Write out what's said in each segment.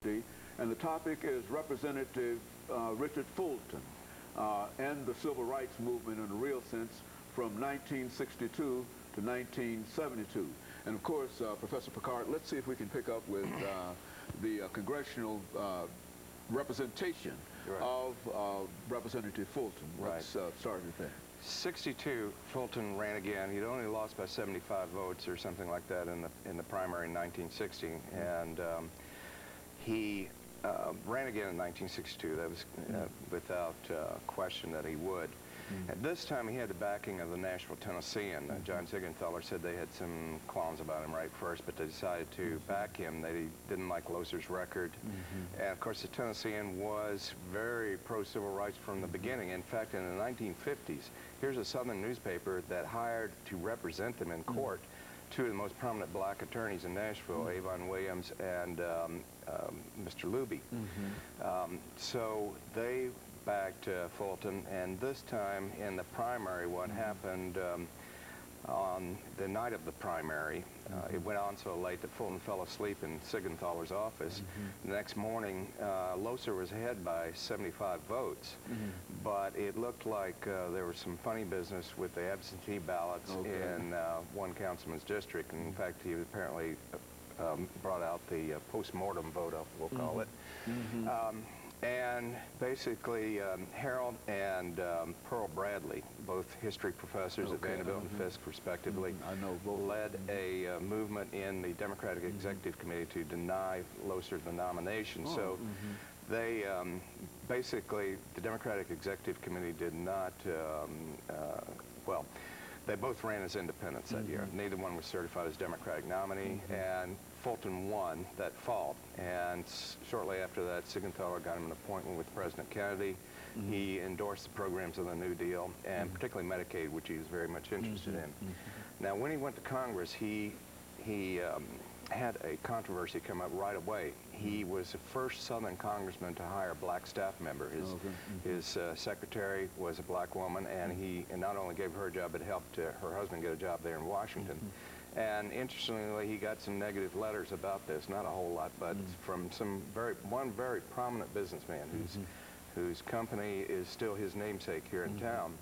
And the topic is Representative Richard Fulton and the Civil Rights Movement in a real sense from 1962 to 1972. And of course, Professor Pickard, let's see if we can pick up with the congressional representation of Representative Fulton. Let's start with that. 62, Fulton ran again. He'd only lost by 75 votes or something like that in the primary in 1960, and he ran again in 1962. That was without question that he would. At this time, he had the backing of the Nashville Tennessean. John Siegenthaler said they had some qualms about him right first, but they decided to back him. They didn't like Loser's record. And of course, the Tennessean was very pro-civil rights from the beginning. In fact, in the 1950s, here's a Southern newspaper that hired to represent them in court two of the most prominent black attorneys in Nashville, Avon Williams and Mr. Luby. So they backed Fulton, and this time in the primary, what happened on the night of the primary, it went on so late that Fulton fell asleep in Siegenthaler's office. The next morning, Loser was ahead by 75 votes, but it looked like there was some funny business with the absentee ballots in one councilman's district. And in fact, he apparently brought out the post-mortem vote, we'll call it. And basically, Harold and Pearl Bradley, both history professors at Vanderbilt and Fisk, respectively, led a movement in the Democratic Executive Committee to deny Loser the nomination. So they basically, the Democratic Executive Committee did not, well, they both ran as independents that year. Neither one was certified as Democratic nominee, and Fulton won that fall. And shortly after that, Siegenthaler got him an appointment with President Kennedy. He endorsed the programs of the New Deal, and particularly Medicaid, which he was very much interested in. Now, when he went to Congress, he had a controversy come up right away. He was the first Southern congressman to hire a black staff member. His secretary was a black woman, and he not only gave her a job, but helped her husband get a job there in Washington. And interestingly, he got some negative letters about this, not a whole lot, but from one very prominent businessman whose company is still his namesake here in town.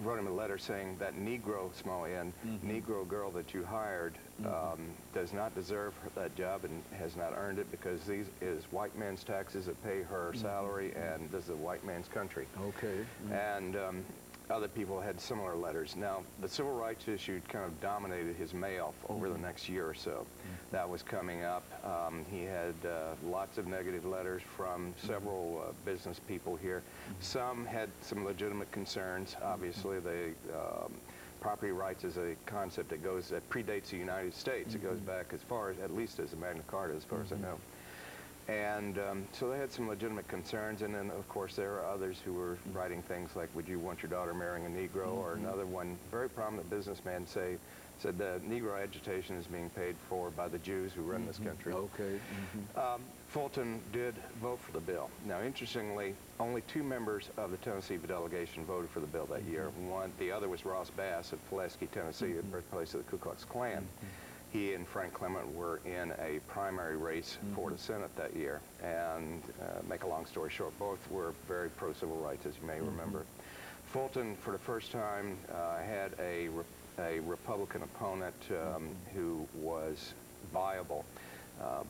Wrote him a letter saying that Negro, small n, Negro girl that you hired does not deserve that job and has not earned it, because these is white men's taxes that pay her salary, and this is a white man's country. And other people had similar letters. Now, the civil rights issue kind of dominated his mail over the next year or so. That was coming up. He had lots of negative letters from several business people here. Some had some legitimate concerns. Obviously, property rights is a concept that predates the United States. It goes back as far as, at least as the Magna Carta, as far as I know. And so they had some legitimate concerns, and then of course there are others who were writing things like, would you want your daughter marrying a Negro? Or another one, very prominent businessman said the Negro agitation is being paid for by the Jews who run this country. Fulton did vote for the bill. Now, interestingly, only two members of the Tennessee delegation voted for the bill that year. The other was Ross Bass of Pulaski, Tennessee, the birthplace of the Ku Klux Klan. He and Frank Clement were in a primary race for the Senate that year, and make a long story short, both were very pro-civil rights, as you may remember. Fulton, for the first time, had a Republican opponent who was viable.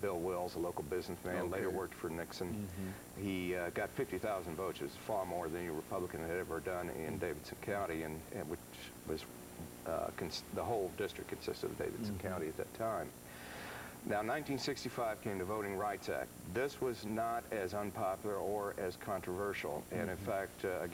Bill Wills, a local businessman, later worked for Nixon. He got 50,000 votes, which is far more than any Republican had ever done in Davidson County, and which was the whole district consisted of Davidson County at that time. Now, 1965 came the Voting Rights Act. This was not as unpopular or as controversial, and in fact, again,